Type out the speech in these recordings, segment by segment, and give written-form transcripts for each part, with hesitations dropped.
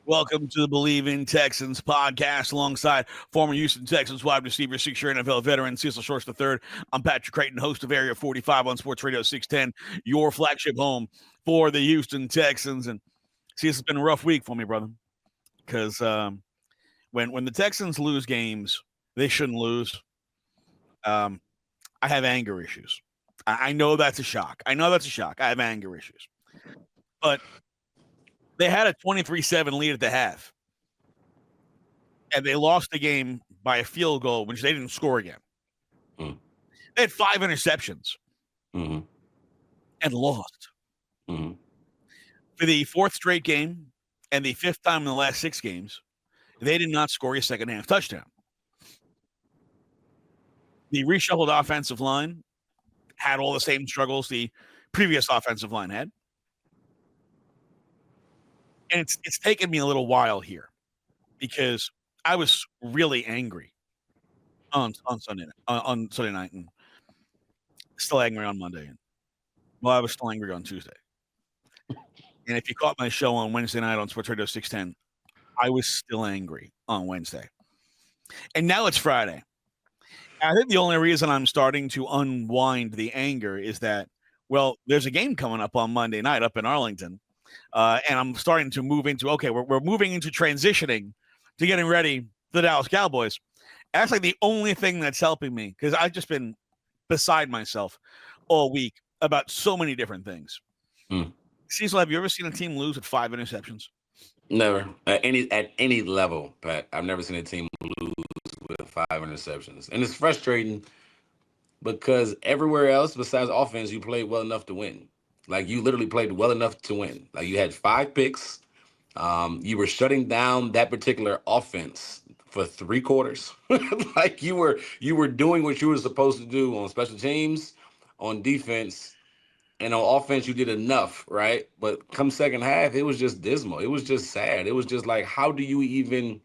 Welcome to the Believe in Texans podcast alongside former Houston Texans wide receiver, six-year NFL veteran Cecil Shorts III. I'm Patrick Creighton, host of Area 45 on Sportsradio 610, your flagship home for the Houston Texans. And see, it's been a rough week for me, brother, because when the Texans lose games they shouldn't lose, I have anger issues. I know that's a shock. I have anger issues. But they had a 23-7 lead at the half, and they lost the game by a field goal, which they didn't score again. Mm. They had 5 interceptions and lost. For the 4th straight game and the 5th time in the last 6 games, they did not score a second-half touchdown. The reshuffled offensive line had all the same struggles the previous offensive line had. And it's taken me a little while here because I was really angry on Sunday night, and still angry on Monday. Well, I was still angry on Tuesday. And if you caught my show on Wednesday night on Sportsradio 610, I was still angry on Wednesday. And now it's Friday. I think the only reason I'm starting to unwind the anger is that, well, there's a game coming up on Monday night up in Arlington. And I'm starting to move into, okay, we're moving into transitioning to getting ready for the Dallas Cowboys. That's like the only thing that's helping me because I've just been beside myself all week about so many different things. Cecil, have you ever seen a team lose with 5 interceptions? Never. At any level, Pat. I've never seen a team lose with 5 interceptions. And it's frustrating because everywhere else besides offense, you played well enough to win. Like, you literally played well enough to win. Like, you had 5 picks. You were shutting down that particular offense for 3 quarters. Like, you were doing what you were supposed to do on special teams, on defense, and on offense. You did enough, right? But come second half, it was just dismal. It was just sad. It was just like, how do you even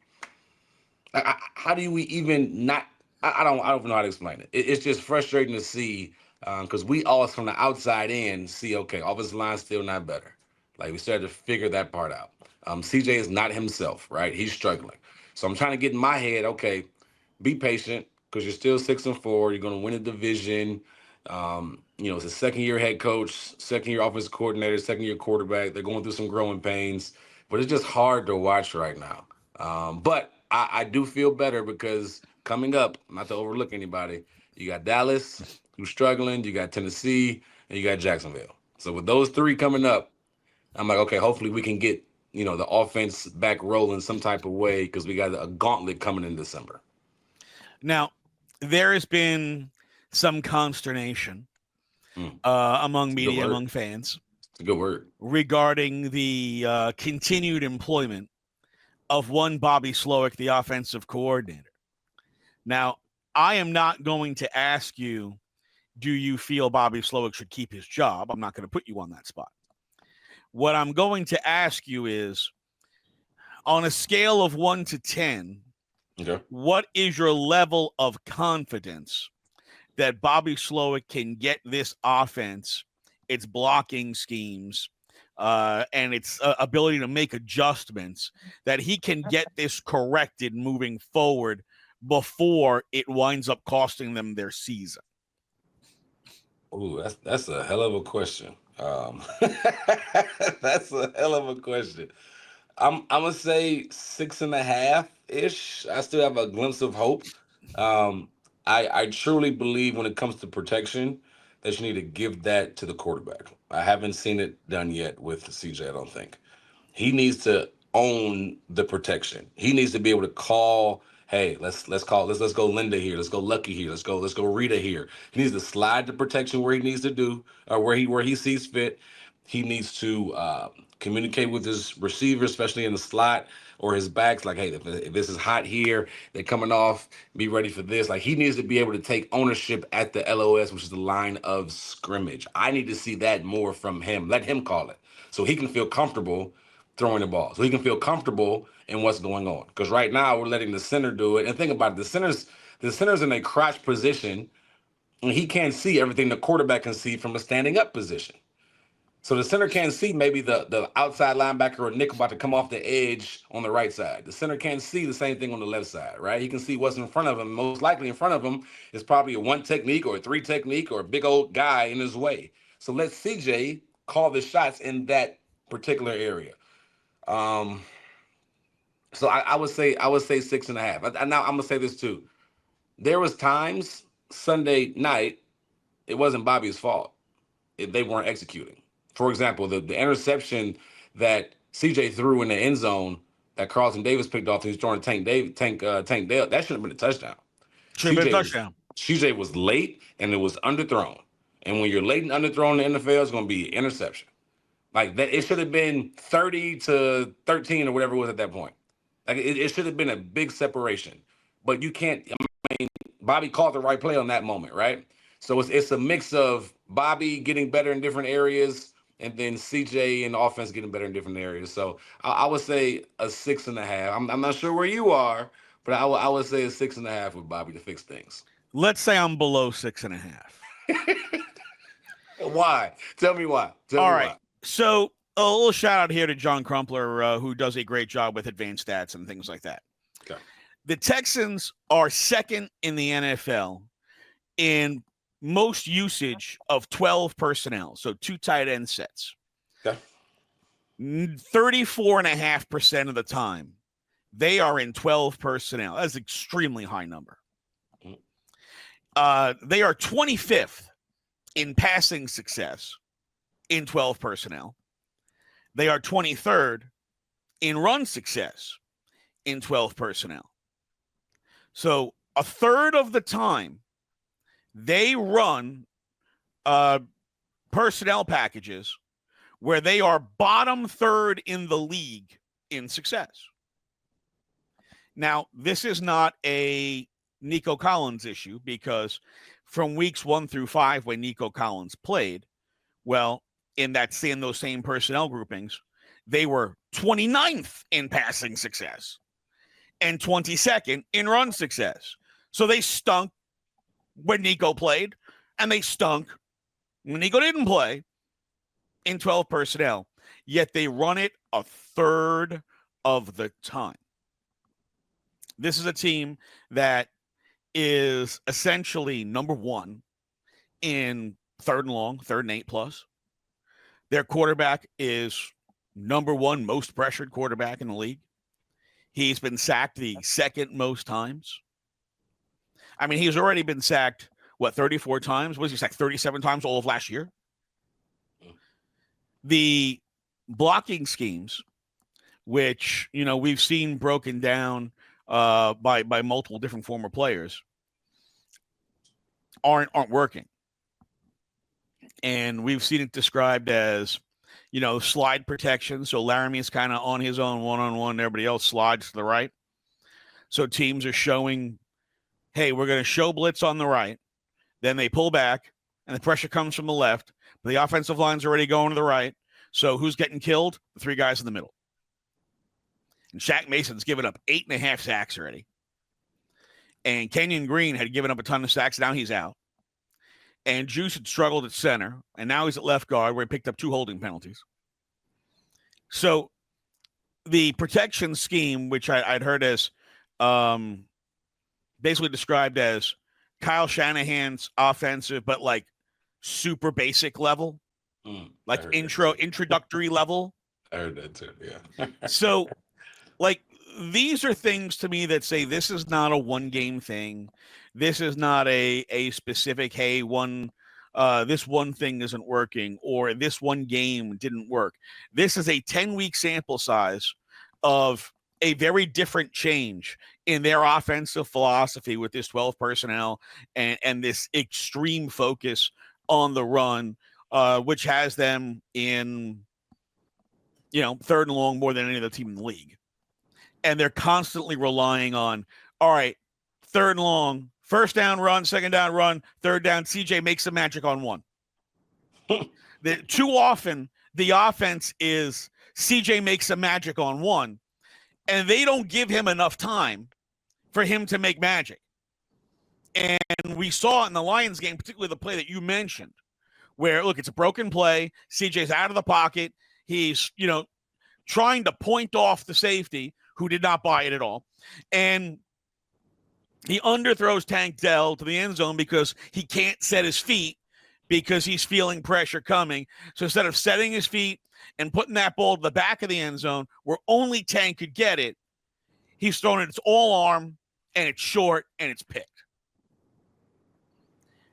not? I don't know how to explain it. It's just frustrating to see. Because we all from the outside in see, okay, offensive line still not better. Like, we started to figure that part out. CJ is not himself, right? He's struggling. So I'm trying to get in my head, okay, be patient because you're still 6-4. You're going to win a division. It's a second-year head coach, second-year offensive coordinator, second-year quarterback. They're going through some growing pains, but it's just hard to watch right now. But I do feel better because coming up, not to overlook anybody, you got Dallas, who's struggling, you got Tennessee, and you got Jacksonville. So with those 3 coming up, I'm like, okay, hopefully we can get, the offense back rolling some type of way because we got a gauntlet coming in December. Now, there has been some consternation among media, among fans. It's a good word. Regarding the continued employment of one Bobby Slowik, the offensive coordinator. Now, I am not going to ask you, do you feel Bobby Slowik should keep his job? I'm not going to put you on that spot. What I'm going to ask you is, on a scale of 1 to 10, what is your level of confidence that Bobby Slowik can get this offense, its blocking schemes, and its ability to make adjustments, that he can get this corrected moving forward before it winds up costing them their season? Ooh, that's a hell of a question. That's a hell of a question. I'm gonna say 6.5 ish. I still have a glimpse of hope. I truly believe when it comes to protection that you need to give that to the quarterback. I haven't seen it done yet with CJ. I don't think he needs to own the protection. He needs to be able to call. Hey, let's go Linda here. Let's go Lucky here. Let's go Rita here. He needs to slide the protection where he needs to do, or where he sees fit. He needs to communicate with his receiver, especially in the slot or his backs. Like, hey, if this is hot here, they're coming off. Be ready for this. Like, he needs to be able to take ownership at the LOS, which is the line of scrimmage. I need to see that more from him. Let him call it so he can feel comfortable throwing the ball, so he can feel comfortable in what's going on. Because right now we're letting the center do it. And think about it, the center's in a crouch position, and he can't see everything the quarterback can see from a standing up position. So the center can't see maybe the outside linebacker or nickel about to come off the edge on the right side. The center can't see the same thing on the left side, right? He can see what's in front of him. Most likely in front of him is probably a 1 technique or a 3 technique or a big old guy in his way. So let CJ call the shots in that particular area. So I would say 6.5. Now I'm gonna say this too. There was times Sunday night it wasn't Bobby's fault if they weren't executing. For example, the interception that CJ threw in the end zone that Carlton Davis picked off, he was throwing Tank Dale. That should have been a touchdown. Should have been a touchdown. CJ was late and it was underthrown. And when you're late and underthrown in the NFL, it's going to be interception. Like that, it should have been 30-13 or whatever it was at that point. Like it should have been a big separation. But you can't. I mean, Bobby called the right play on that moment, right? So it's a mix of Bobby getting better in different areas, and then CJ and the offense getting better in different areas. So I would say a 6.5. I'm not sure where you are, but I would say a 6.5 with Bobby to fix things. Let's say I'm below 6.5. Why? Tell me why. All right. So a little shout out here to John Crumpler, who does a great job with advanced stats and things like that. Okay. The Texans are second in the NFL in most usage of 12 personnel, so 2 tight end sets. Okay. 34.5% of the time, they are in 12 personnel. That's an extremely high number. They are 25th in passing success in 12 personnel. They are 23rd in run success in 12 personnel. So a third of the time, they run personnel packages where they are bottom third in the league in success. Now, this is not a Nico Collins issue because from weeks 1 through 5 when Nico Collins played, well, in those same personnel groupings, they were 29th in passing success and 22nd in run success. So they stunk when Nico played, and they stunk when Nico didn't play in 12 personnel, yet they run it a third of the time. This is a team that is essentially number 1 in 3rd and long, 3rd and 8+. Their quarterback is number 1 most pressured quarterback in the league. He's been sacked the 2nd most times. I mean, he's already been sacked, 34 times? Was he sacked 37 times all of last year? The blocking schemes, which, we've seen broken down by multiple different former players, aren't working. And we've seen it described as, slide protection. So Laramie's kind of on his own one-on-one. Everybody else slides to the right. So teams are showing, hey, we're going to show blitz on the right. Then they pull back, and the pressure comes from the left. But the offensive line's already going to the right. So who's getting killed? The 3 guys in the middle. And Shaq Mason's given up 8.5 sacks already. And Kenyon Green had given up a ton of sacks. Now he's out. And Juice had struggled at center. And now he's at left guard where he picked up 2 holding penalties. So the protection scheme, which I'd heard as basically described as Kyle Shanahan's offensive, but like super basic level, like introductory level. I heard that too, yeah. So like these are things to me that say this is not a 1-game thing. This is not a specific, hey, this one thing isn't working or this one game didn't work. This is a 10-week sample size of a very different change in their offensive philosophy with this 12 personnel and this extreme focus on the run, which has them in, 3rd and long more than any other team in the league. And they're constantly relying on, all right, 3rd and long, 1st down run, 2nd down run, 3rd down, CJ makes some magic on 1. Too often, the offense is CJ makes some magic on 1, and they don't give him enough time for him to make magic. And we saw it in the Lions game, particularly the play that you mentioned, where, look, it's a broken play. CJ's out of the pocket. He's, trying to point off the safety who did not buy it at all. And he underthrows Tank Dell to the end zone because he can't set his feet because he's feeling pressure coming. So instead of setting his feet and putting that ball to the back of the end zone where only Tank could get it, he's thrown it. It's all arm, and it's short, and it's picked.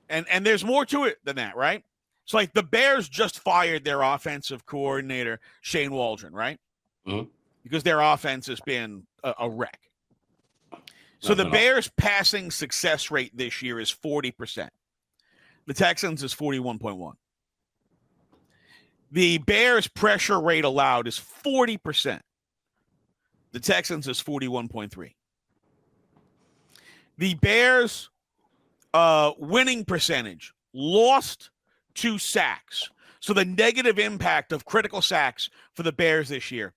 And there's more to it than that, right? It's like the Bears just fired their offensive coordinator, Shane Waldron, right? Mm-hmm. Because their offense has been a wreck. So the Bears' passing success rate this year is 40%. The Texans is 41.1. The Bears' pressure rate allowed is 40%. The Texans is 41.3. The Bears' winning percentage lost 2 sacks. So the negative impact of critical sacks for the Bears this year,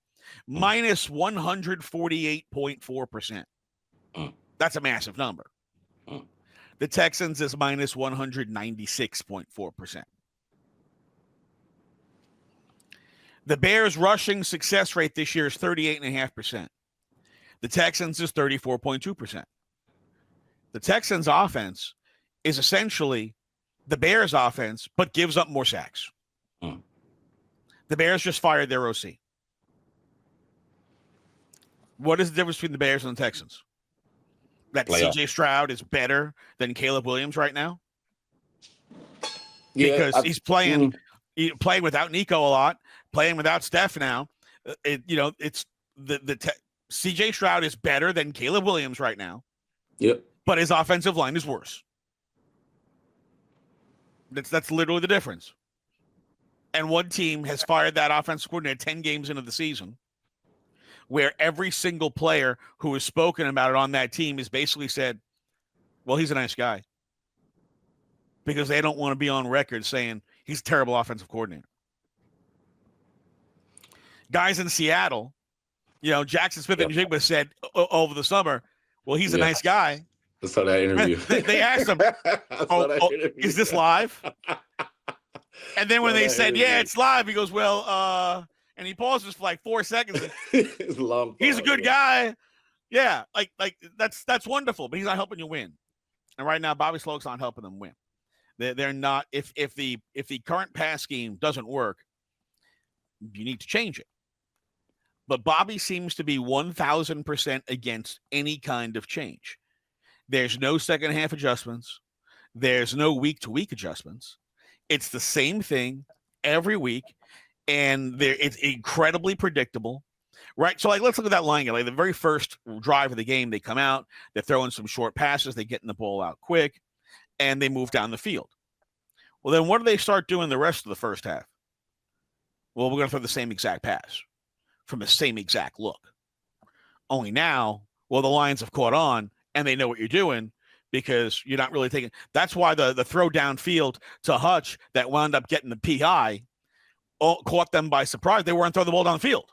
minus 148.4%. That's a massive number. The Texans is minus 196.4%. The Bears' rushing success rate this year is 38.5%. The Texans is 34.2%. The Texans' offense is essentially the Bears' offense, but gives up more sacks. The Bears just fired their OC. What is the difference between the Bears and the Texans? That CJ Stroud is better than Caleb Williams right now? Because he's playing without Nico a lot, playing without Steph now. It's CJ Stroud is better than Caleb Williams right now. Yep. But his offensive line is worse. That's literally the difference. And one team has fired that offensive coordinator 10 games into the season, where every single player who has spoken about it on that team has basically said, well, he's a nice guy. Because they don't want to be on record saying he's a terrible offensive coordinator. Guys in Seattle, Jackson Smith and Jigba said over the summer, well, he's a nice guy. I saw that interview. They asked him, is this live? And then when they said, yeah, it's live, he goes, well, and he pauses for like 4 seconds. It's a long he's a good guy. Yeah, like that's wonderful, but he's not helping you win. And right now, Bobby Slowik's not helping them win. They're not. If the current pass scheme doesn't work, you need to change it. But Bobby seems to be 1,000% against any kind of change. There's no second half adjustments. There's no week-to-week adjustments. It's the same thing every week, and it's incredibly predictable, right? So, let's look at that line game. The very first drive of the game, they come out, they're throwing some short passes, they're getting the ball out quick, and they move down the field. Well, then what do they start doing the rest of the first half? Well, we're going to throw the same exact pass from the same exact look. Only now, the Lions have caught on, and they know what you're doing, because you're not really taking. That's why the throw downfield to Hutch that wound up getting the PI caught them by surprise. They weren't throwing the ball downfield.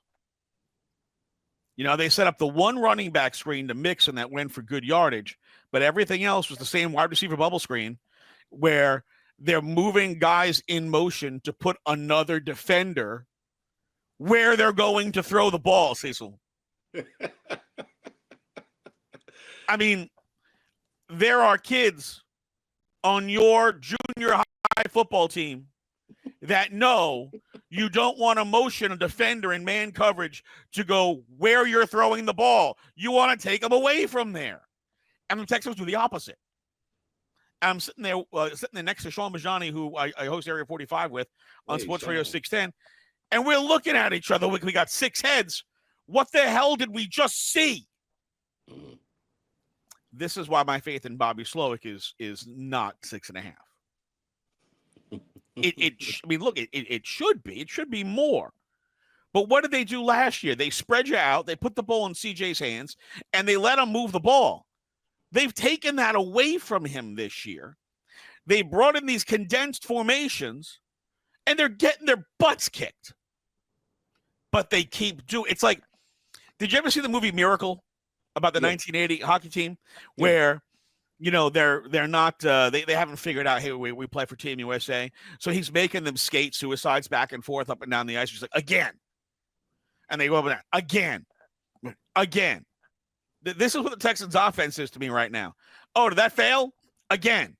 They set up the one running back screen to Mixon that went for good yardage, but everything else was the same wide receiver bubble screen where they're moving guys in motion to put another defender where they're going to throw the ball, Cecil. I mean, there are kids on your junior high football team that know you don't want to motion a defender in man coverage to go where you're throwing the ball. You want to take them away from there. And the Texans do the opposite. I'm sitting there next to Sean Majani, who I host Area 45 with on Sportsradio 610, and we're looking at each other. We got 6 heads. What the hell did we just see? This is why my faith in Bobby Slowik is not 6.5. It should be. It should be more. But what did they do last year? They spread you out. They put the ball in CJ's hands, and they let him move the ball. They've taken that away from him this year. They brought in these condensed formations, and they're getting their butts kicked. But they keep doing. It's like, did you ever see the movie Miracle about the 1980 hockey team where they're not they haven't figured out, hey, we play for Team USA. So he's making them skate suicides back and forth up and down the ice. He's like, again. And they go over there, again. This is what the Texans offense is to me right now. Oh, did that fail? Again.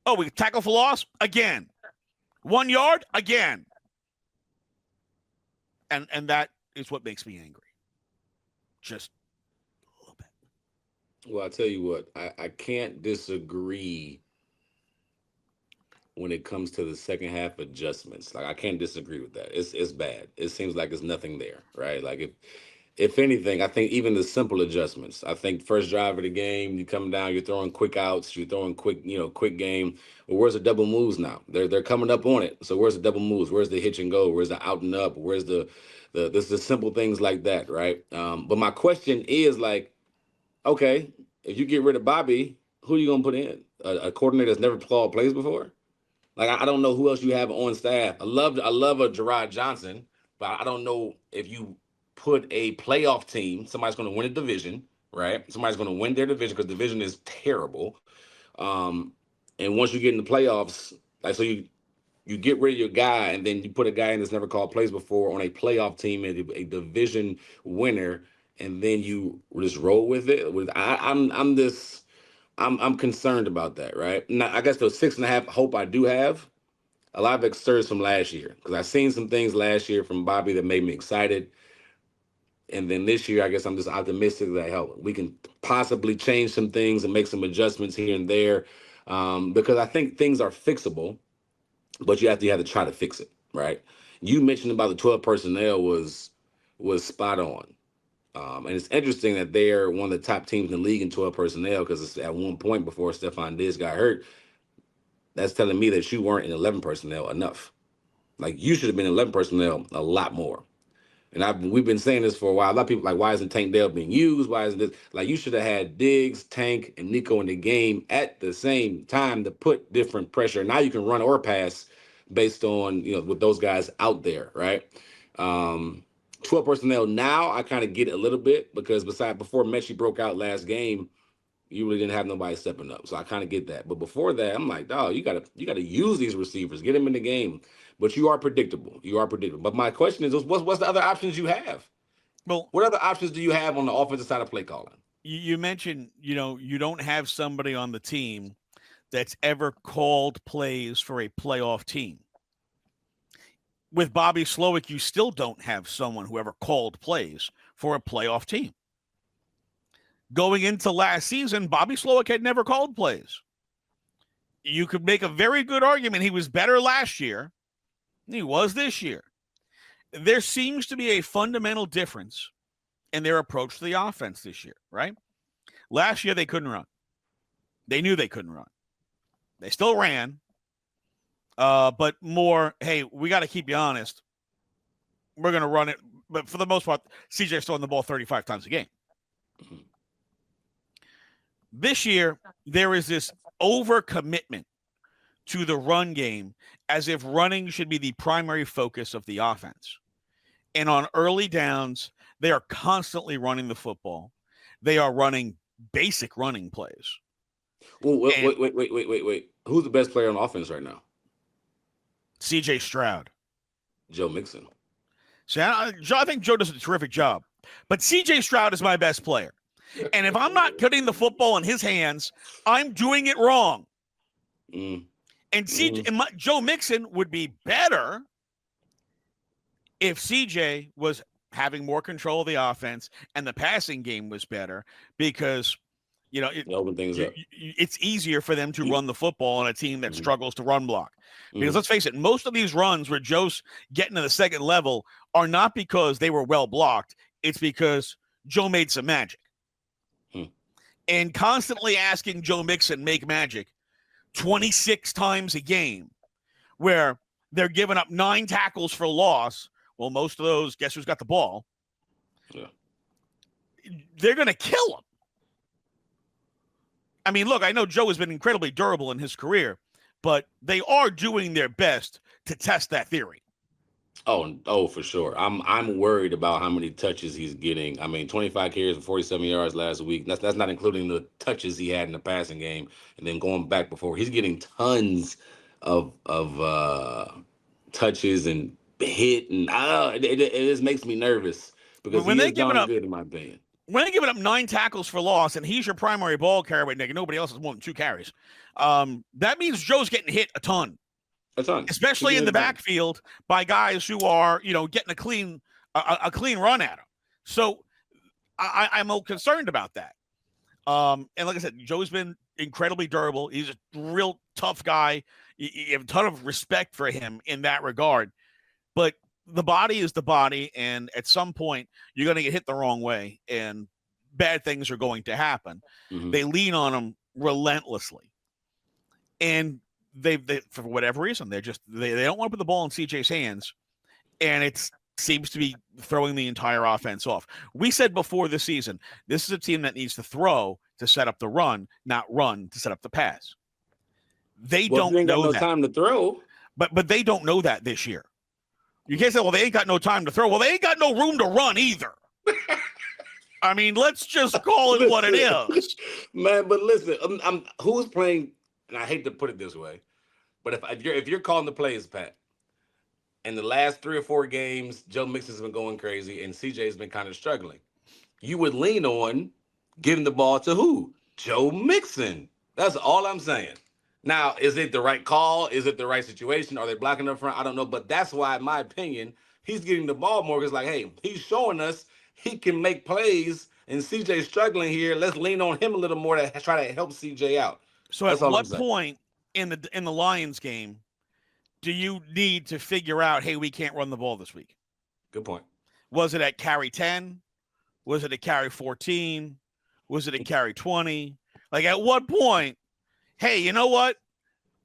Oh, we tackle for loss? Again. 1 yard? Again. And that is what makes me angry. Just a little bit. Well, I tell you what, I can't disagree when it comes to the second half adjustments. Like, I can't disagree with that. It's bad. It seems like there's nothing there, right? Like, if anything, I think even the simple adjustments. I think first drive of the game, you come down, you're throwing quick outs, you're throwing quick game. Well, where's the double moves now? They're coming up on it. So where's the double moves? Where's the hitch and go? Where's the out and up? Where's the simple things like that, right? But my question is, like, okay, if you get rid of Bobby, who are you gonna put in? A coordinator that's never called plays before? Like, I don't know who else you have on staff. I love a Gerard Johnson, but I don't know if you put a playoff team, somebody's going to win a division, right? Somebody's going to win their division because division is terrible. And once you get in the playoffs, like, so you get rid of your guy and then you put a guy in that's never called plays before on a playoff team and a division winner, and then you just roll with it. I'm concerned about that, right? Now, I guess the 6.5 hope I do have, a lot of it stirs from last year because I've seen some things last year from Bobby that made me excited. And then this year, I guess I'm just optimistic that, hell, we can possibly change some things and make some adjustments here and there, because I think things are fixable, but you have to try to fix it, right? You mentioned about the 12 personnel was spot on. And it's interesting that they're one of the top teams in the league in 12 personnel because at one point before Stephon Diggs got hurt, that's telling me that you weren't in 11 personnel enough. Like, you should have been in 11 personnel a lot more. And we've been saying this for a while. A lot of people like, why isn't Tank Dell being used? Why isn't this? Like, you should have had Diggs, Tank, and Nico in the game at the same time to put different pressure. Now you can run or pass based on, with those guys out there, right? 12 personnel now, I kind of get it a little bit because before Mechie broke out last game, you really didn't have nobody stepping up. So I kind of get that. But before that, I'm like, dog, you gotta use these receivers, get them in the game. But you are predictable. But my question is, what's the other options you have? Well, what other options do you have on the offensive side of play calling? You mentioned, you don't have somebody on the team that's ever called plays for a playoff team. With Bobby Slowik, you still don't have someone who ever called plays for a playoff team. Going into last season, Bobby Slowik had never called plays. You could make a very good argument he was better last year than he was this year. There seems to be a fundamental difference in their approach to the offense this year, right? Last year, they couldn't run. They knew they couldn't run. They still ran, but more, hey, we got to keep you honest. We're going to run it. But for the most part, CJ's throwing the ball 35 times a game. This year, there is this overcommitment to the run game as if running should be the primary focus of the offense. And on early downs, they are constantly running the football. They are running basic running plays. Well, wait. Who's the best player on offense right now? CJ Stroud. Joe Mixon. See, I think Joe does a terrific job. But CJ Stroud is my best player. And if I'm not putting the football in his hands, I'm doing it wrong. And Joe Mixon would be better if CJ was having more control of the offense and the passing game was better because, open things up. It's easier for them to run the football on a team that struggles to run block. Because let's face it, most of these runs where Joe's getting to the second level are not because they were well blocked. It's because Joe made some magic. And constantly asking Joe Mixon make magic 26 times a game where they're giving up 9 tackles for loss. Well, most of those, guess who's got the ball? Yeah. They're going to kill him. I mean, look, I know Joe has been incredibly durable in his career, but they are doing their best to test that theory. Oh, for sure. I'm worried about how many touches he's getting. I mean, 25 carries for 47 yards last week. That's not including the touches he had in the passing game, and then going back before. He's getting tons of touches and hit, and it just makes me nervous because When he they is giving darn up good in my opinion. when they're giving up 9 tackles for loss, and he's your primary ball carrier, but nobody else has more than 2 carries, that means Joe's getting hit a ton, A ton. He's especially in getting the a ton. backfield by guys who are, getting a clean run at him. So I'm a little concerned about that. And like I said, Joe's been incredibly durable. He's a real tough guy. You have a ton of respect for him in that regard. But the body is the body, and at some point you're going to get hit the wrong way, and bad things are going to happen. Mm-hmm. They lean on him relentlessly, and they for whatever reason they don't want to put the ball in CJ's hands, and it seems to be throwing the entire offense off. We said before the season, this is a team that needs to throw to set up the run, not run to set up the pass. They Well, if don't you ain't got know no that, time to throw. but they don't know that this year. You can't say, well, they ain't got no time to throw. Well, they ain't got no room to run either. I mean, let's just call it what it is. Man, but listen, who's playing, and I hate to put it this way, but if you're calling the plays, Pat, in the last 3 or 4 games, Joe Mixon's been going crazy and CJ's been kind of struggling. You would lean on giving the ball to who? Joe Mixon. That's all I'm saying. Now, is it the right call? Is it the right situation? Are they blocking up front? I don't know. But that's why, in my opinion, he's getting the ball more. It's like, hey, he's showing us he can make plays, and CJ's struggling here. Let's lean on him a little more to try to help CJ out. So That's at all I'm what saying. point in the Lions game do you need to figure out, hey, we can't run the ball this week? Good point. Was it at carry 10? Was it at carry 14? Was it at carry 20? Like, at what point, hey, you know what?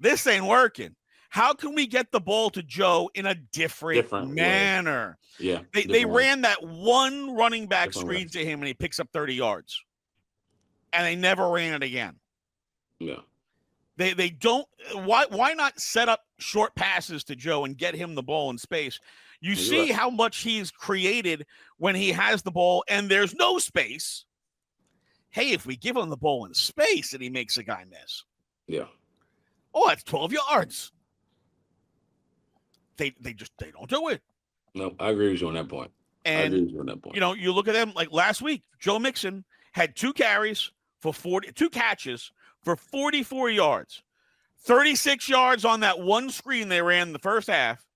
This ain't working. How can we get the ball to Joe in a different manner? Way. Yeah. They ran that one running back different screen way. to him, and he picks up 30 yards. And they never ran it again. Yeah. They don't. Why not set up short passes to Joe and get him the ball in space? You see how much he's created when he has the ball and there's no space. Hey, if we give him the ball in space and he makes a guy miss. Yeah. Oh, that's 12 yards. They don't do it. No, I agree with you on that point. And, you look at them like last week, Joe Mixon had 2 carries for 2 catches for 44 yards, 36 yards on that one screen they ran in the first half,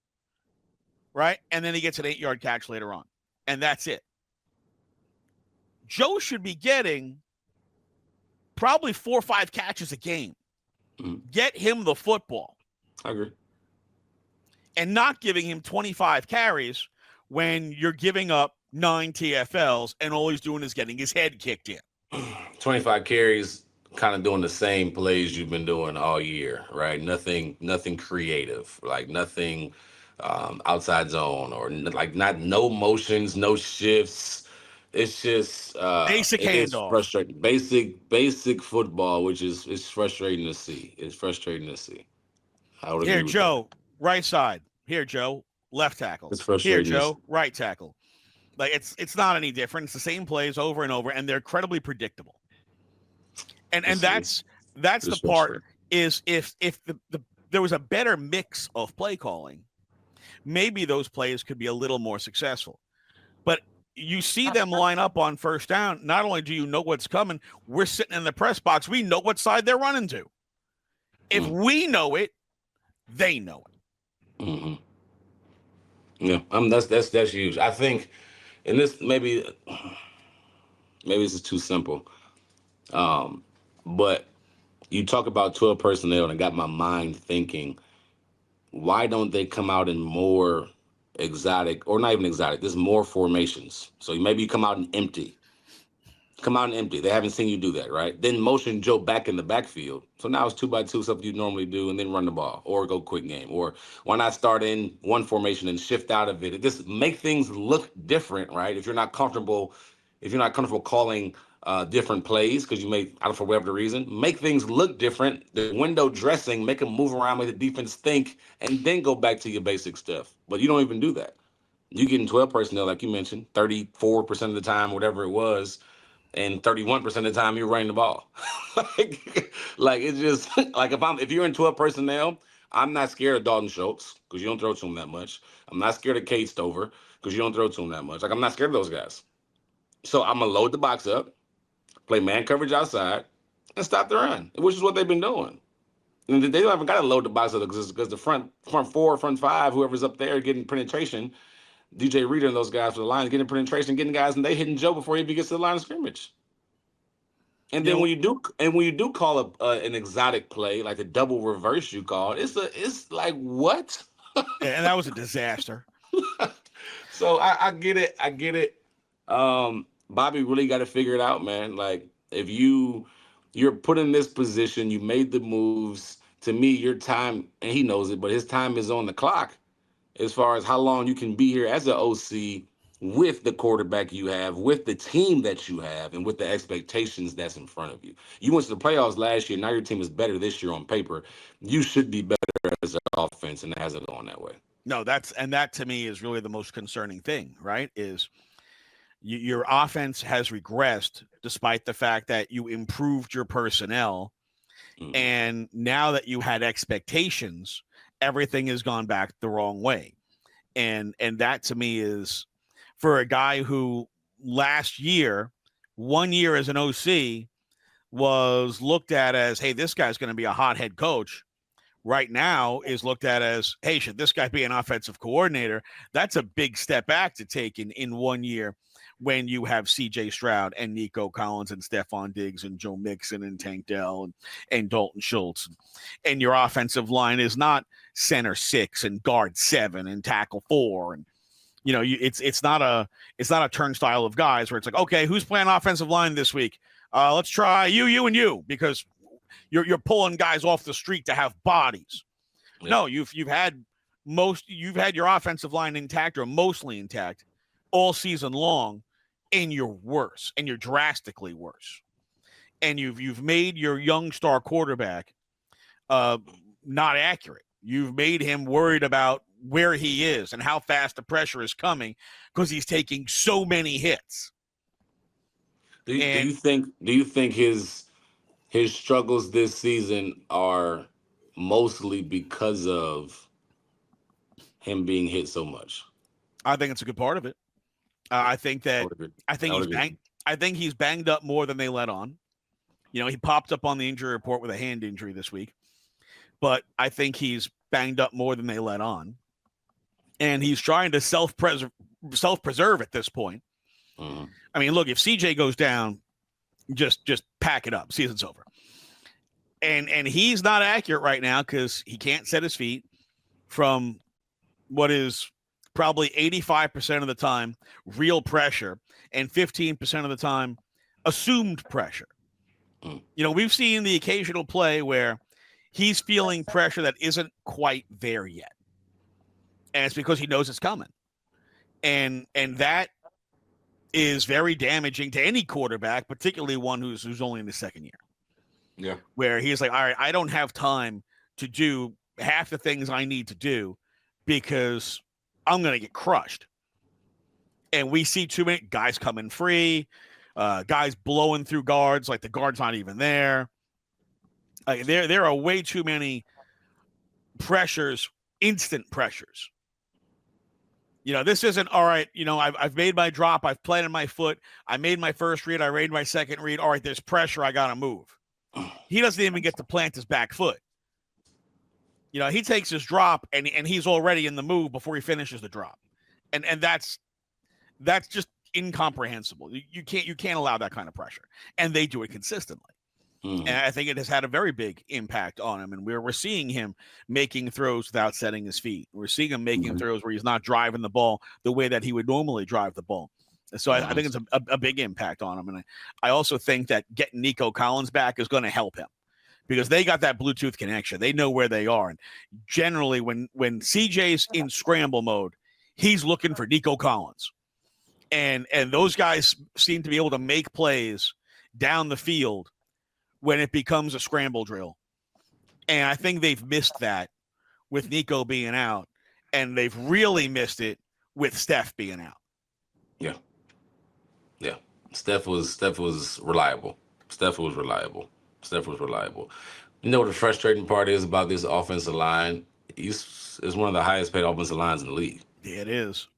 right? And then he gets an 8-yard catch later on, and that's it. Joe should be getting probably 4 or 5 catches a game. Mm-hmm. Get him the football. I agree. And not giving him 25 carries when you're giving up 9 TFLs and all he's doing is getting his head kicked in. 25 carries, kind of doing the same plays you've been doing all year, right? Nothing creative, like nothing outside zone or no motions, no shifts. It's just basic handoff. Frustrating. Basic football, which is frustrating to see. It's frustrating to see. I would agree Here, with Joe, that. right side. Here, Joe, left tackle. It's frustrating. Here, Joe, right tackle. Like it's not any different. It's the same plays over and over, and they're incredibly predictable. And that's the part is if there was a better mix of play calling, maybe those plays could be a little more successful. But you see them line up on first down. Not only do you know what's coming, we're sitting in the press box. We know what side they're running to. If we know it, they know it. Mm-hmm. Yeah, that's huge. I think, and this maybe this is too simple, but you talk about 12 personnel, and it got my mind thinking, why don't they come out in more exotic, or not even exotic, there's more formations. So maybe you come out in empty. They haven't seen you do that, right? Then motion Joe back in the backfield. So now it's 2x2, something you normally do, and then run the ball or go quick game. Or why not start in one formation and shift out of it? It just make things look different, right? If you're not comfortable calling different plays because you may, I don't know, for whatever reason, make things look different. The window dressing, make them move around, make the defense think, and then go back to your basic stuff. But you don't even do that. You get in 12 personnel, like you mentioned, 34% of the time, whatever it was, and 31% of the time you're running the ball. like it's just like if you're in 12 personnel, I'm not scared of Dalton Schultz because you don't throw to him that much. I'm not scared of Cade Stover because you don't throw to him that much. Like I'm not scared of those guys. So I'm gonna load the box up, play man coverage outside, and stop the run, which is what they've been doing. And they don't even got to load the box up because the front four, front five, whoever's up there getting penetration, DJ Reader and those guys for the line getting penetration, getting guys, and they hitting Joe before he even gets to the line of scrimmage. And then when you do call an exotic play like the double reverse you called, it's like what? And that was a disaster. So I get it. Bobby really got to figure it out, man. Like if you're put in this position, you made the moves. To me, your time, and he knows it, but his time is on the clock as far as how long you can be here as an OC with the quarterback you have, with the team that you have, and with the expectations that's in front of you. You went to the playoffs last year. Now your team is better this year on paper. You should be better as an offense, and it hasn't gone that way. No, that to me is really the most concerning thing, right? Is your offense has regressed despite the fact that you improved your personnel. Mm-hmm. And now that you had expectations, everything has gone back the wrong way. And that to me is, for a guy who last year, 1 year as an OC, was looked at as, hey, this guy's going to be a hot head coach. Right now is looked at as, hey, should this guy be an offensive coordinator? That's a big step back to take in 1 year when you have C.J. Stroud and Nico Collins and Stephon Diggs and Joe Mixon and Tank Dell and Dalton Schultz. And your offensive line is not center 6 and guard 7 and tackle 4. And, you know, it's not a turnstile of guys where it's like, okay, who's playing offensive line this week? Let's try you, and you, because you're pulling guys off the street to have bodies. Yeah. No, you've had your offensive line intact or mostly intact all season long, and you're worse, and you're drastically worse. And you've made your young star quarterback not accurate. You've made him worried about where he is and how fast the pressure is coming because he's taking so many hits. Do you think his struggles this season are mostly because of him being hit so much? I think it's a good part of it. I think he's banged up more than they let on. You know, he popped up on the injury report with a hand injury this week, but I think he's banged up more than they let on, and he's trying to self-preserve at this point. Mm-hmm. I mean, look, if CJ goes down, just pack it up. Season's over. And he's not accurate right now because he can't set his feet from what is probably 85% of the time real pressure and 15% of the time assumed pressure. You know, we've seen the occasional play where he's feeling pressure that isn't quite there yet. And it's because he knows it's coming. And that is very damaging to any quarterback, particularly one who's only in the second year. Yeah. Where he's like, all right, I don't have time to do half the things I need to do because I'm going to get crushed. And we see too many guys coming free, guys blowing through guards like the guard's not even there. There are way too many pressures, instant pressures. You know, this isn't, all right, you know, I've made my drop. I've planted my foot. I made my first read. I made my second read. All right, there's pressure. I got to move. He doesn't even get to plant his back foot. You know, he takes his drop and he's already in the move before he finishes the drop. And that's just incomprehensible. You can't allow that kind of pressure. And they do it consistently. Mm-hmm. And I think it has had a very big impact on him. And we're seeing him making throws without setting his feet. We're seeing him making throws where he's not driving the ball the way that he would normally drive the ball. So I think it's a big impact on him. And I also think that getting Nico Collins back is going to help him because they got that Bluetooth connection. They know where they are. And generally when CJ's in scramble mode, he's looking for Nico Collins. And those guys seem to be able to make plays down the field when it becomes a scramble drill. And I think they've missed that with Nico being out, and they've really missed it with Steph being out. Yeah. Yeah. Steph was reliable. Steph was reliable. You know what the frustrating part is about this offensive line? It's one of the highest paid offensive lines in the league. It is.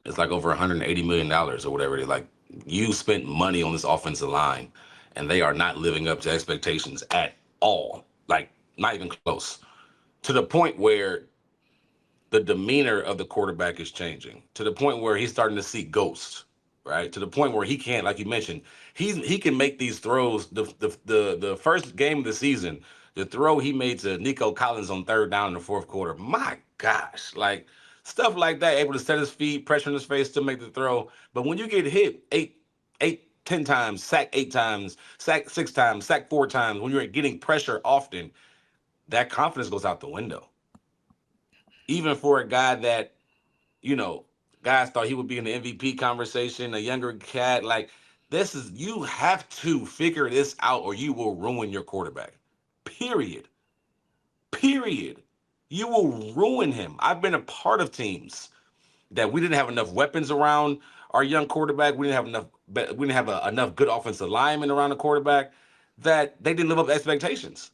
It's like over $180 million or whatever it is. Like, you spent money on this offensive line, and they are not living up to expectations at all. Like, not even close. To the point where the demeanor of the quarterback is changing. To the point where he's starting to see ghosts. Right, to the point where he can't, like you mentioned, he can make these throws. The first game of the season, the throw he made to Nico Collins on third down in the fourth quarter, my gosh, like stuff like that, able to set his feet, pressure in his face to make the throw. But when you get hit 10 times, sack 8 times, sack 6 times, sack 4 times, when you're getting pressure often, that confidence goes out the window. Even for a guy that, guys thought he would be in the MVP conversation, a younger cat. Like, you have to figure this out or you will ruin your quarterback. Period. You will ruin him. I've been a part of teams that we didn't have enough weapons around our young quarterback. We didn't have enough good offensive linemen around the quarterback that they didn't live up to expectations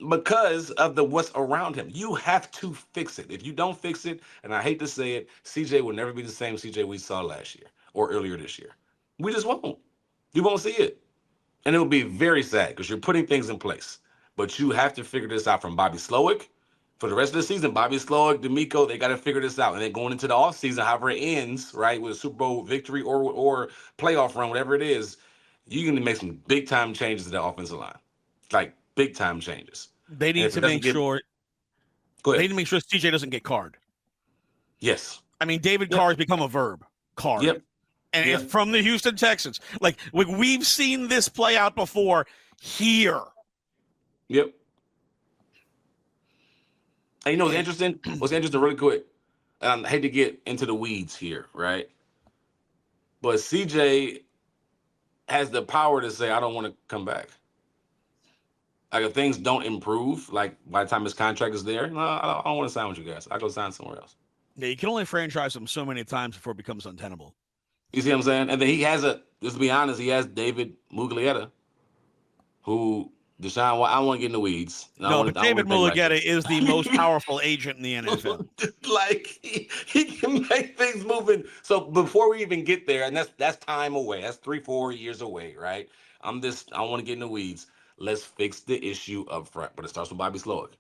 because of what's around him. You have to fix it. If you don't fix it, and I hate to say it, CJ will never be the same CJ we saw last year or earlier this year. We just won't. You won't see it. And it will be very sad because you're putting things in place. But you have to figure this out from Bobby Slowik. For the rest of the season, Bobby Slowik, D'Amico, they got to figure this out. And then going into the offseason, however it ends, right, with a Super Bowl victory or playoff run, whatever it is, you're going to make some big-time changes to the offensive line. Like, big-time changes. They need to make sure. Go ahead. They need to make sure CJ doesn't get card. Yes. I mean, David Carr has become a verb. Card. Yep. And it's from the Houston Texans. Like, we've seen this play out before here. Yep. And you know what's interesting? Really quick. I hate to get into the weeds here, right? But CJ has the power to say, I don't want to come back. Like, if things don't improve, like by the time his contract is there, no, I don't want to sign with you guys. I go sign somewhere else. Yeah, you can only franchise him so many times before it becomes untenable. You see what I'm saying? And then he has just to be honest, he has David Muglietta, who Deshaun, I don't want to get in the weeds. But David Muglietta is the most powerful agent in the NFL. Like, he can make things moving. So before we even get there, and that's time away. That's 3-4 years away, right? I don't want to get in the weeds. Let's fix the issue up front. But it starts with Bobby Slowik.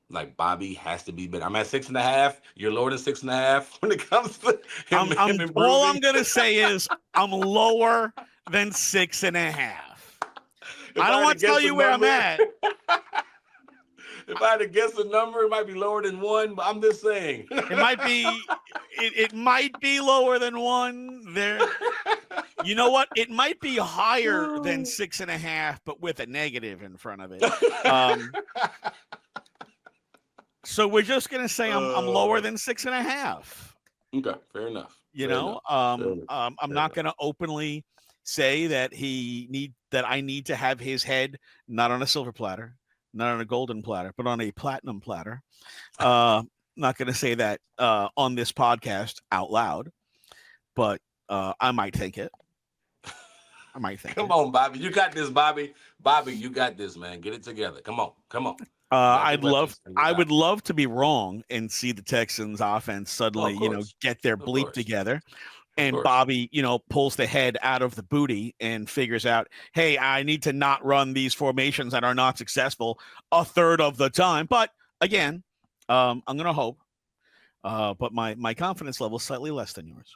Like, Bobby has to be better. I'm at 6.5. You're lower than 6.5 when it comes to him all I'm going to say is I'm lower than 6.5. I don't want to tell you where I'm at. If I had to guess a number, it might be lower than 1, but I'm just saying. It might be lower than 1. There, you know what? It might be higher than 6.5, but with a negative in front of it. So we're just gonna say I'm lower than 6.5. Okay, fair enough. I'm not gonna openly say that I need to have his head not on a silver platter, not on a golden platter, but on a platinum platter. Not going to say that on this podcast out loud, but I might think it. Come on, Bobby. You got this, Bobby. Bobby, you got this, man. Get it together. Come on. I would love to be wrong and see the Texans offense suddenly, get their bleep together. And Bobby, pulls the head out of the booty and figures out, hey, I need to not run these formations that are not successful a third of the time. But again, I'm going to hope. But my confidence level is slightly less than yours.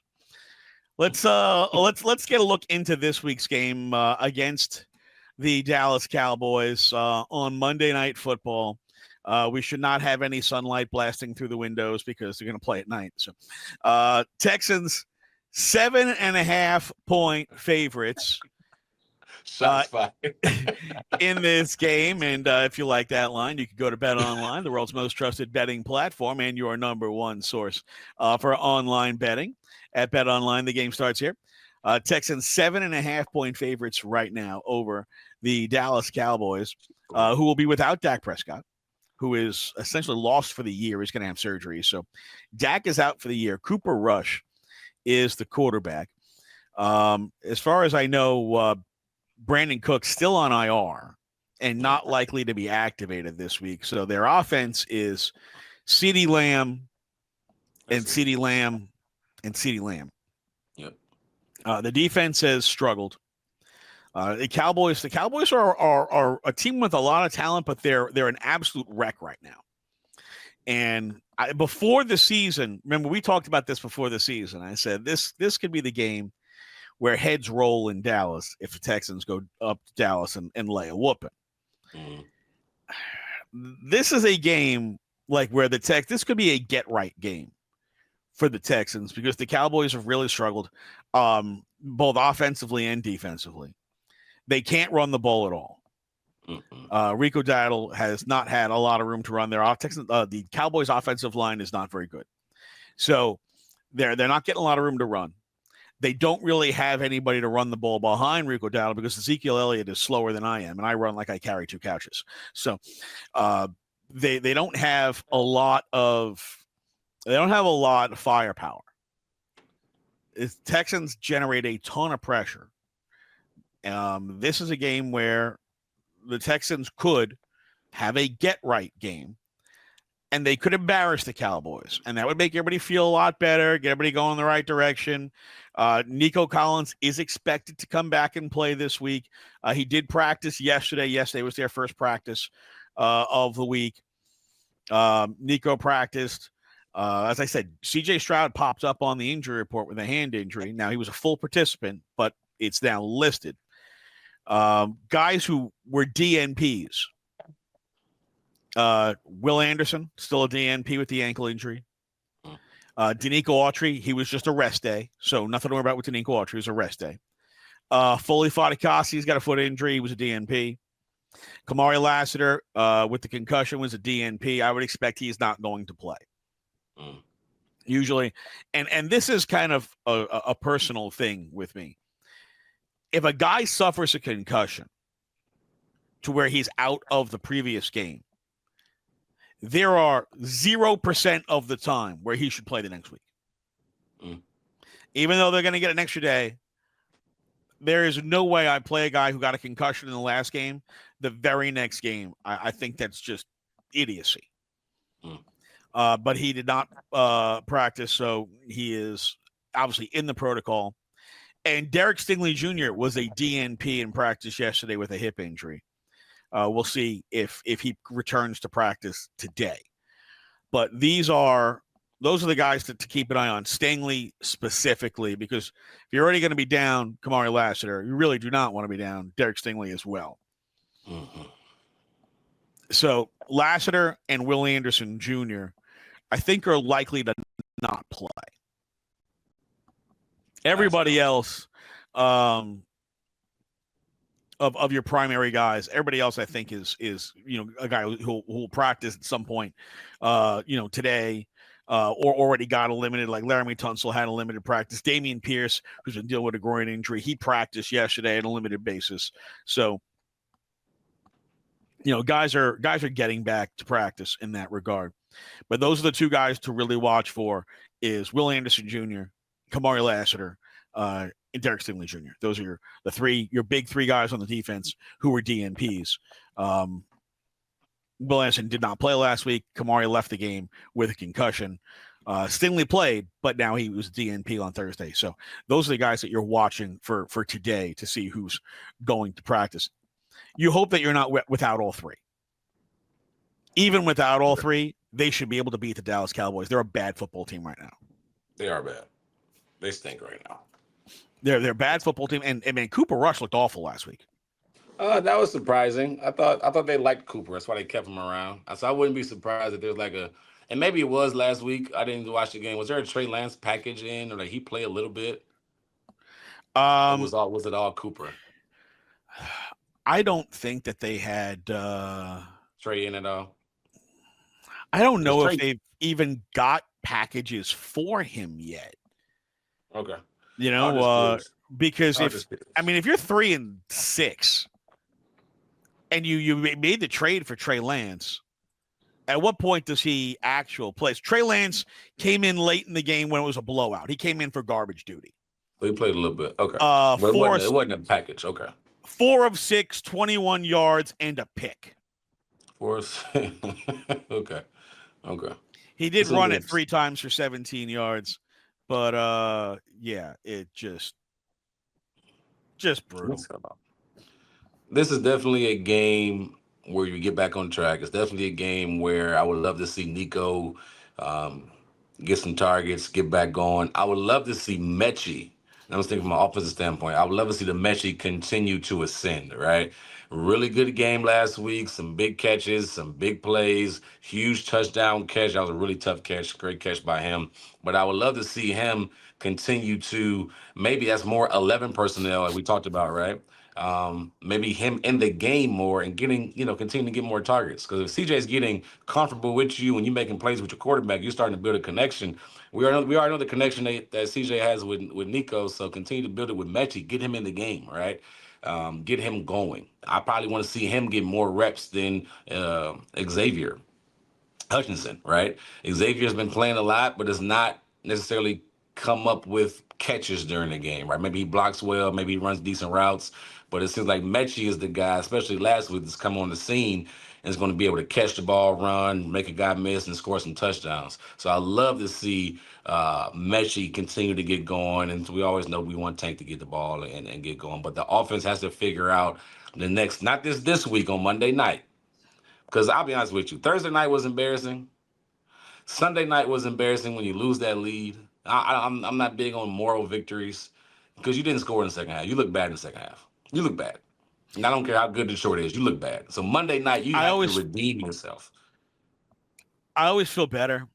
Let's get a look into this week's game against the Dallas Cowboys on Monday Night Football. We should not have any sunlight blasting through the windows because they're going to play at night. So, Texans 7.5 point favorites in this game. And if you like that line, you can go to Bet Online, the world's most trusted betting platform and your number one source for online betting. At Bet Online, the game starts here. Texans 7.5-point favorites right now over the Dallas Cowboys, who will be without Dak Prescott, who is essentially lost for the year. He's going to have surgery. So Dak is out for the year. Cooper Rush is the quarterback. As far as I know, Brandon Cook's still on IR and not likely to be activated this week. So their offense is CeeDee Lamb and CeeDee Lamb and CeeDee Lamb. Yep. The defense has struggled. The Cowboys are a team with a lot of talent, but they're an absolute wreck right now. And before the season, remember we talked about this before the season. I said this could be the game where heads roll in Dallas if the Texans go up to Dallas and lay a whooping. This is a game like where this could be a get right game for the Texans because the Cowboys have really struggled both offensively and defensively. They can't run the ball at all. Rico Dowdle has not had a lot of room to run. The Cowboys' offensive line is not very good. So they're not getting a lot of room to run. They don't really have anybody to run the ball behind Rico Dowdle because Ezekiel Elliott is slower than I am, and I run like I carry 2 couches. So they don't have a lot of firepower. Texans generate a ton of pressure. This is a game where the Texans could have a get-right game, and they could embarrass the Cowboys, and that would make everybody feel a lot better, get everybody going in the right direction. Nico Collins is expected to come back and play this week. He did practice yesterday. Yesterday was their first practice of the week. Nico practiced. As I said, C.J. Stroud popped up on the injury report with a hand injury. Now, he was a full participant, but it's now listed. Guys who were DNPs. Will Anderson, still a DNP with the ankle injury. Danico Autry, he was just a rest day, so nothing to worry about with Danico Autry. It was a rest day. Foley Fatukasi's got a foot injury. He was a DNP. Kamari Lassiter with the concussion was a DNP. I would expect he's not going to play. Usually, and this is kind of a personal thing with me. If a guy suffers a concussion to where he's out of the previous game, there are 0% of the time where he should play the next week. Even though they're going to get an extra day, there is no way I play a guy who got a concussion in the last game the very next game. I think that's just idiocy. But he did not practice, so he is obviously in the protocol. And Derek Stingley Jr. was a DNP in practice yesterday with a hip injury. We'll see if he returns to practice today. But those are the guys to keep an eye on. Stingley specifically, because if you're already going to be down Kamari Lassiter, you really do not want to be down Derek Stingley as well. So Lassiter and Will Anderson Jr., I think, are likely to not play. Everybody else of your primary guys, everybody else I think is a guy who will practice at some point today or already got a limited, like Laramie Tunsil had a limited practice. Damian Pierce, who's been dealing with a groin injury, he practiced yesterday on a limited basis. So guys are getting back to practice in that regard. But those are the 2 guys to really watch for is Will Anderson Jr., Kamari Lassiter, and Derek Stingley Jr. Those are your big 3 guys on the defense who were DNPs. Will Anderson did not play last week. Kamari left the game with a concussion. Stingley played, but now he was DNP on Thursday. So those are the guys that you're watching for today to see who's going to practice. You hope that you're not without all 3. Even without all 3, they should be able to beat the Dallas Cowboys. They're a bad football team right now. They are bad. They stink right now. They're a bad football team, and man, Cooper Rush looked awful last week. That was surprising. I thought they liked Cooper. That's why they kept him around. So I wouldn't be surprised if there was and maybe it was last week. I didn't watch the game. Was there a Trey Lance package in, or he played a little bit? Was it all Cooper? I don't think that they had Trey in at all. I don't know if they've even got packages for him yet. Okay. Because Hard to say. if you're 3-6 and you made the trade for Trey Lance, at what point does he actual plays? Trey Lance came in late in the game when it was a blowout. He came in for garbage duty. So he played a little bit. Okay. But it wasn't a package. Okay. 4 of 6, 21 yards, and a pick. 4 okay. Okay. He did run it 3 times for 17 yards. But it just brutal. This is definitely a game where you get back on track. It's definitely a game where I would love to see Nico get some targets, get back going. I would love to see Mechie. I was thinking from an offensive standpoint, I would love to see the Mechie continue to ascend, right? Really good game last week, some big catches, some big plays, huge touchdown catch. That was a really tough catch, great catch by him. But I would love to see him continue to, maybe that's more 11 personnel like we talked about, right? Maybe him in the game more and getting, continue to get more targets. Because if CJ's getting comfortable with you and you're making plays with your quarterback, you're starting to build a connection. We already know the connection that CJ has with Nico. So continue to build it with Mechie. Get him in the game, right? Get him going. I probably want to see him get more reps than Xavier Hutchinson, right? Xavier's been playing a lot, but has not necessarily come up with catches during the game, right? Maybe he blocks well, maybe he runs decent routes, but it seems like Mechie is the guy, especially last week, that's come on the scene and is going to be able to catch the ball, run, make a guy miss, and score some touchdowns. So I love to see Mechie continue to get going, and we always know we want Tank to get the ball and get going, but the offense has to figure out the next, not this week on Monday night, because I'll be honest with you, Thursday night was embarrassing. Sunday night was embarrassing when you lose that lead. I'm not big on moral victories because you didn't score in the second half. You look bad in the second half. You look bad. And I don't care how good the short is. You look bad. So Monday night, you have to redeem yourself. I always feel better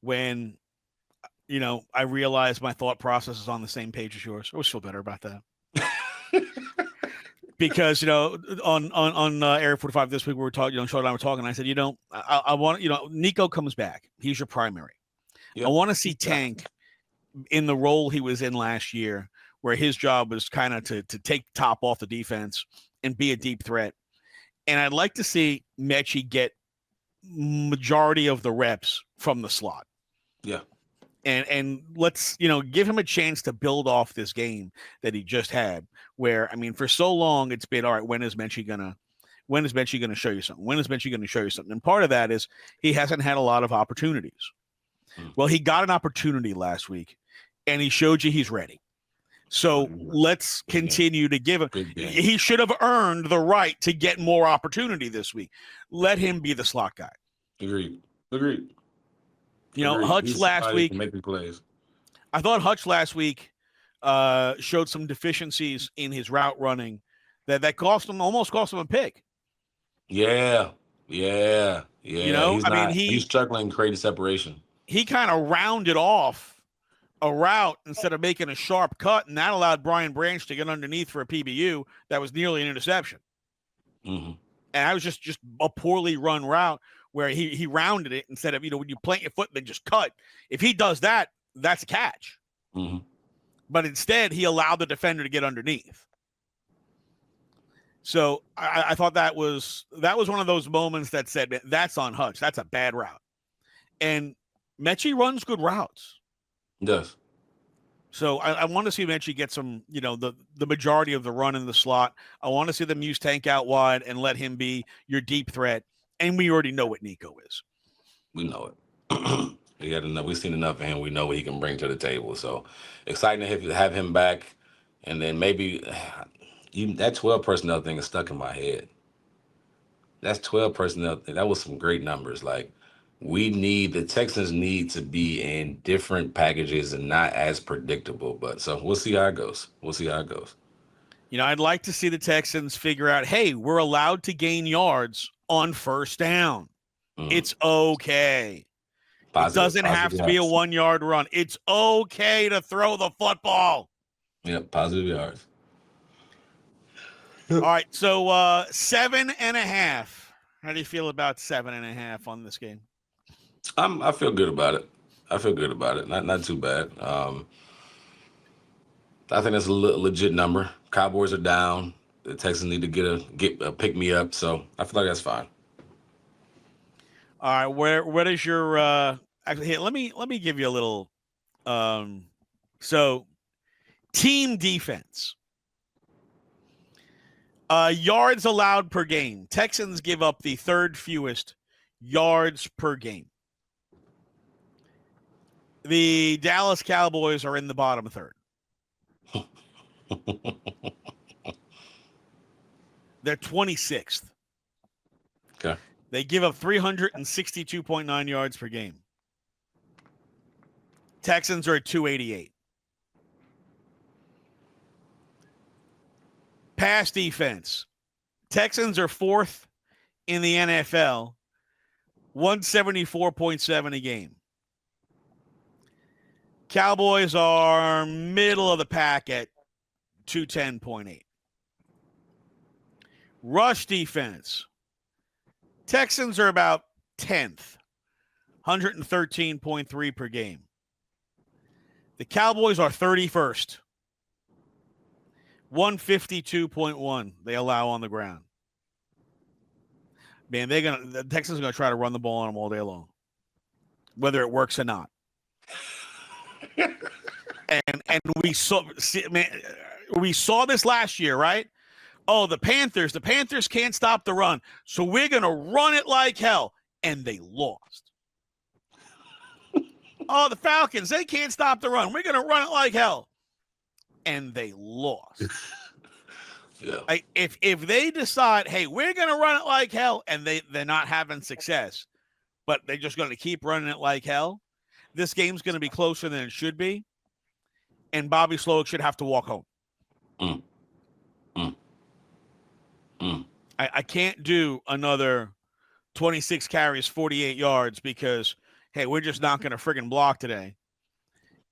when, I realize my thought process is on the same page as yours. I always feel better about that. Because on Area 45 this week we were talking, Sean and I were talking. And I said, I want Nico comes back. He's your primary. Yep. I want to see Tank in the role he was in last year, where his job was kind of to take top off the defense and be a deep threat. And I'd like to see Mechie get majority of the reps from the slot. Yeah. And let's, give him a chance to build off this game that he just had, where, for so long it's been, all right, when is Mechie going to show you something? When is Mechie going to show you something? And part of that is he hasn't had a lot of opportunities. Well, he got an opportunity last week and he showed you he's ready. So let's continue to give him. He should have earned the right to get more opportunity this week. Let him be the slot guy. Agreed. Hutch last week. Making plays. I thought Hutch last week showed some deficiencies in his route running that almost cost him a pick. Yeah. He's struggling creating separation. He kind of rounded off a route instead of making a sharp cut, and that allowed Brian Branch to get underneath for a PBU that was nearly an interception. Mm-hmm. And I was just a poorly run route where he rounded it instead of, when you plant your foot and then just cut. If he does that, that's a catch. Mm-hmm. But instead, he allowed the defender to get underneath. So I thought that was one of those moments that said, that's on Hutch. That's a bad route. And Mechie runs good routes. He does. So I want to see Mechie get some, the majority of the run in the slot. I want to see them use Tank out wide and let him be your deep threat. And we already know what Nico is. We know it. We've seen enough of him. We know what he can bring to the table. So exciting to have him back. And then maybe that 12 personnel thing is stuck in my head. That's 12 personnel thing. That was some great numbers. Like, the Texans need to be in different packages and not as predictable. But so we'll see how it goes. I'd like to see the Texans figure out, hey, we're allowed to gain yards on first down. Mm-hmm. It's okay. It doesn't have to be a 1 yard run. It's okay to throw the football. Yep, positive yards. All right, so 7.5. How do you feel about 7.5 on this game? I feel good about it. Not too bad. I think that's a legit number. Cowboys are down. The Texans need to get a pick me up. So I feel like that's fine. All right, what is your actually here, let me give you a little so team defense. Yards allowed per game. Texans give up the third fewest yards per game. The Dallas Cowboys are in the bottom third. They're 26th. Okay. They give up 362.9 yards per game. Texans are at 288. Pass defense. Texans are fourth in the NFL, 174.7 a game. Cowboys are middle of the pack at 210.8. Rush defense. Texans are about 10th, 113.3 per game. The Cowboys are 31st, 152.1 they allow on the ground. Man, the Texans are gonna try to run the ball on them all day long, whether it works or not. and we saw this last year, right? Oh, the Panthers can't stop the run, so we're gonna run it like hell, and they lost. Oh, the Falcons, they can't stop the run. We're gonna run it like hell, and they lost. Yeah. Like if they decide, hey, we're gonna run it like hell, and they're not having success, but they're just gonna keep running it like hell, this game's gonna be closer than it should be, and Bobby Slowik should have to walk home. I can't do another 26 carries, 48 yards because, hey, we're just not going to friggin' block today.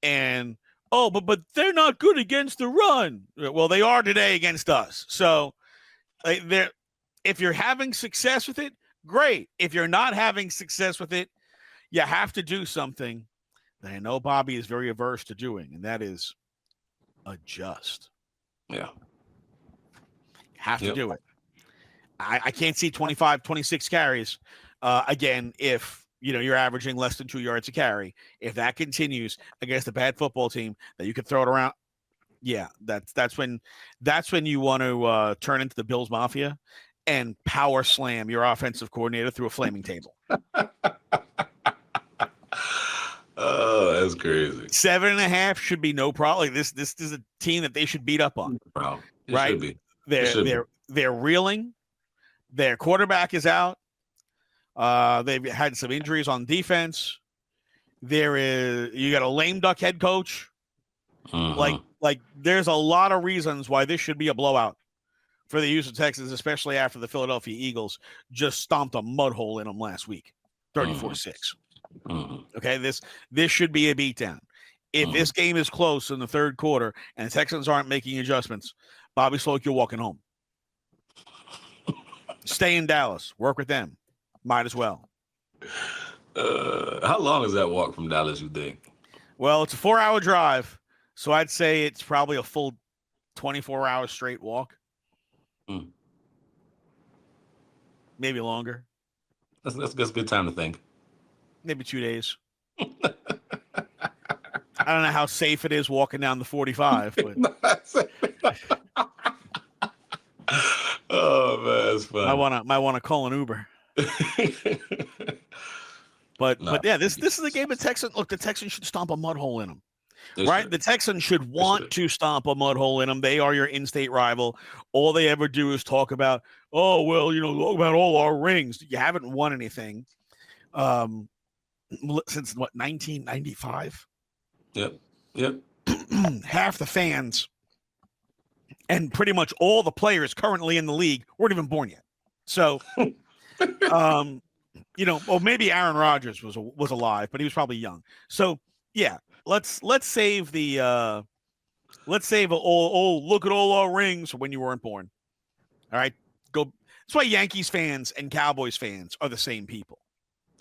And, but they're not good against the run. Well, they are today against us. So if you're having success with it, great. If you're not having success with it, you have to do something that I know Bobby is very averse to doing, and that is adjust. Yeah. Have to do it. I can't see 25, 26 carries again if you're averaging less than 2 yards a carry. If that continues against a bad football team that you could throw it around, yeah, that's when you want to turn into the Bills Mafia and power slam your offensive coordinator through a flaming table. Oh, that's crazy. 7.5 should be no problem. This is a team that they should beat up on. It right? Should be. They're reeling. Their quarterback is out. They've had some injuries on defense. You got a lame duck head coach. Mm-hmm. Like there's a lot of reasons why this should be a blowout for the Houston Texans, especially after the Philadelphia Eagles just stomped a mud hole in them last week, 34-6. Mm-hmm. Okay, this should be a beatdown. If this game is close in the third quarter and the Texans aren't making adjustments, Bobby Slowik, you're walking home. Stay in Dallas. Work with them. Might as well. How long is that walk from Dallas, you think? Well, it's a 4-hour drive, so I'd say it's probably a full 24-hour straight walk. Maybe longer. That's a good time to think. Maybe 2 days. I don't know how safe it is walking down the 45, but oh man, it's fun. I want to call an Uber. But yeah, this is a game of Texans. Look, the Texans should stomp a mud hole in them. Right? The Texans should want to stomp a mud hole in them. They are your in-state rival. All they ever do is talk about, talk about all our rings. You haven't won anything since 1995. Yep. Half the fans and pretty much all the players currently in the league weren't even born yet. So, maybe Aaron Rodgers was alive, but he was probably young. So, yeah, let's save the look at all our rings when you weren't born. All right, go. That's why Yankees fans and Cowboys fans are the same people.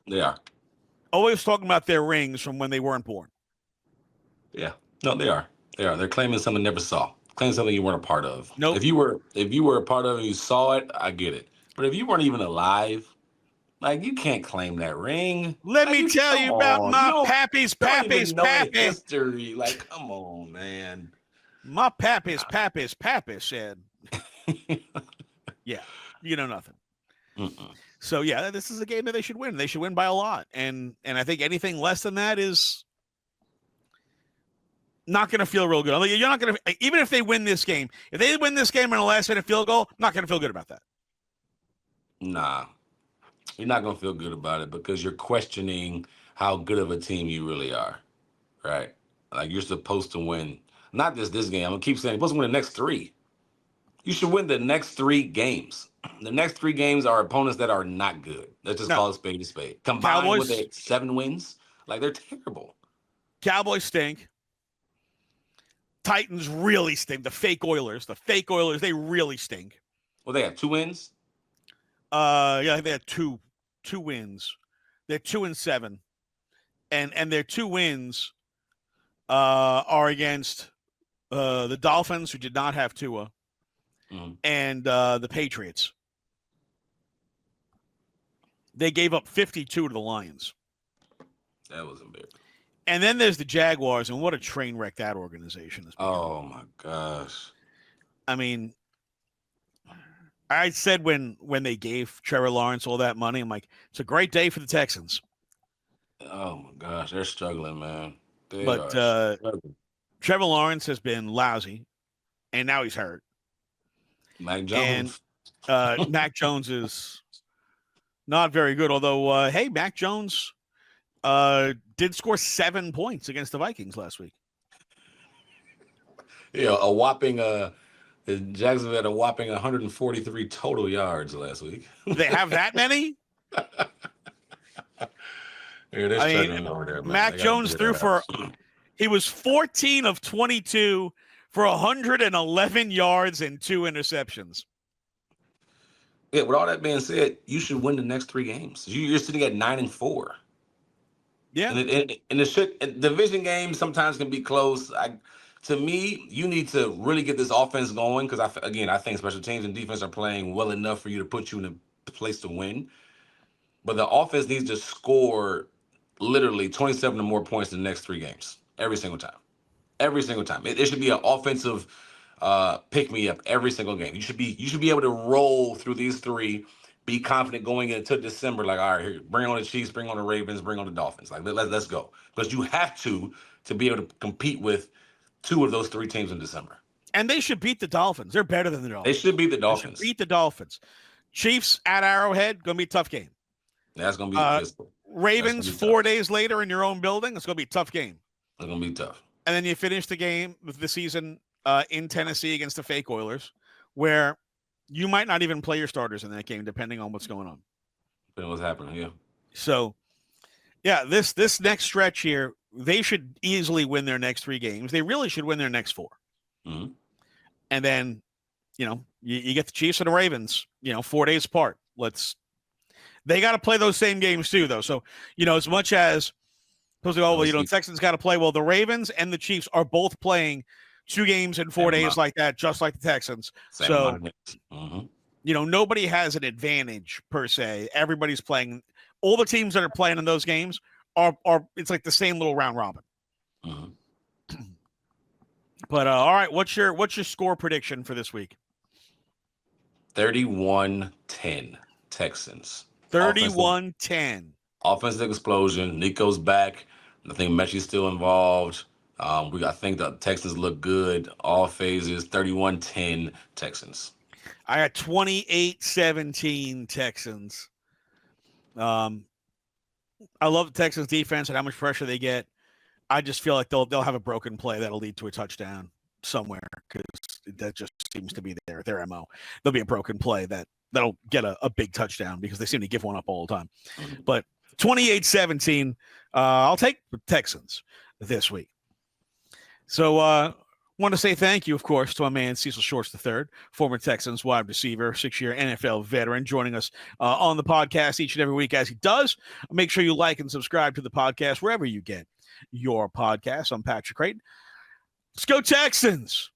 They are always talking about their rings from when they weren't born. Yeah, no, they are. They're claiming something they never saw. Claiming something you weren't a part of. Nope. If you were a part of it and you saw it, I get it. But if you weren't even alive, like you can't claim that ring. Let Like me tell come you about on. my pappy's You don't even know the pappy. history. Like, come on, man. My pappy's pappy said, yeah, you know nothing. Mm-mm. So yeah, this is a game that they should win. They should win by a lot, and I think anything less than that is not going to feel real good. You're not going to, even if they win this game, if they win this game in a last-minute field goal, not going to feel good about that. Nah, you're not gonna feel good about it because you're questioning how good of a team you really are, right? Like you're supposed to win, not just this game. I'm gonna keep saying you're supposed to win the next three. You should win the next three games. The next three games are opponents that are not good. Let's just No, call it spade to spade. Combined with Cowboys, their 7 wins, like they're terrible. Cowboys stink. Titans really stink. The fake Oilers, they really stink. Well, they have 2 wins. Yeah, they had two wins. They're 2-7, and their 2 wins are against the Dolphins, who did not have Tua, and the Patriots. They gave up 52 to the Lions. That was embarrassing. And then there's the Jaguars, and what a train wreck that organization has become. Oh my gosh. I mean, I said when they gave Trevor Lawrence all that money, I'm like, it's a great day for the Texans. Oh my gosh, they're struggling, man. But Trevor Lawrence has been lousy, and now he's hurt. Mac Jones. And Mac Jones is not very good, although, hey, Mac Jones did score 7 points against the Vikings last week. Yeah, a whopping Jacksonville had a whopping 143 total yards last week. They have that many? Yeah, they're struggling over there, man. Mac Jones threw he was 14 of 22 for 111 yards and 2 interceptions. Yeah, with all that being said, you should win the next 3 games. You're sitting at 9-4. Yeah. And the division games sometimes can be close. To me, you need to really get this offense going because I think special teams and defense are playing well enough for you to put you in a place to win. But the offense needs to score literally 27 or more points in the next 3 games every single time. Every single time. It should be an offensive pick me up every single game. You should be able to roll through these 3, be confident going into December. Like, all right, here, bring on the Chiefs, bring on the Ravens, bring on the Dolphins. Like, let's go because you have to be able to compete with 2 of those 3 teams in December. And they should beat the Dolphins. They're better than the Dolphins. They should beat the Dolphins. Beat the Dolphins. Chiefs at Arrowhead, going to be a tough game. That's going to be physical. Ravens 4 days later in your own building. It's going to be a tough game. It's going to be tough. And then you finish the game with the season in Tennessee against the fake Oilers, where you might not even play your starters in that game, depending on what's going on. Depending on what's happening, yeah. So, yeah, this next stretch here, they should easily win their next 3 games. They really should win their next 4. Mm-hmm. And then, you get the Chiefs and the Ravens, 4 days apart. They got to play those same games too, though. So, as much as Texans got to play. Well, the Ravens and the Chiefs are both playing 2 games in 4 days like that, just like the Texans. So, nobody has an advantage per se. Everybody's playing. All the teams that are playing in those games are it's like the same little round robin. Mm-hmm. But all right, what's your score prediction for this week? 31-10 Texans. 31-10. Offensive explosion. Nico's back. I think Mechie's still involved. I think the Texans look good all phases. 31-10 Texans. I got 28-17 Texans. I love the Texans defense and how much pressure they get. I just feel like they'll have a broken play that'll lead to a touchdown somewhere because that just seems to be their MO. There'll be a broken play that'll get a big touchdown because they seem to give one up all the time. But 28-17, I'll take the Texans this week. So want to say thank you, of course, to our man Cecil Shorts III, former Texans wide receiver, 6-year NFL veteran, joining us on the podcast each and every week as he does. Make sure you like and subscribe to the podcast wherever you get your podcasts. I'm Patrick Creighton. Let's go Texans.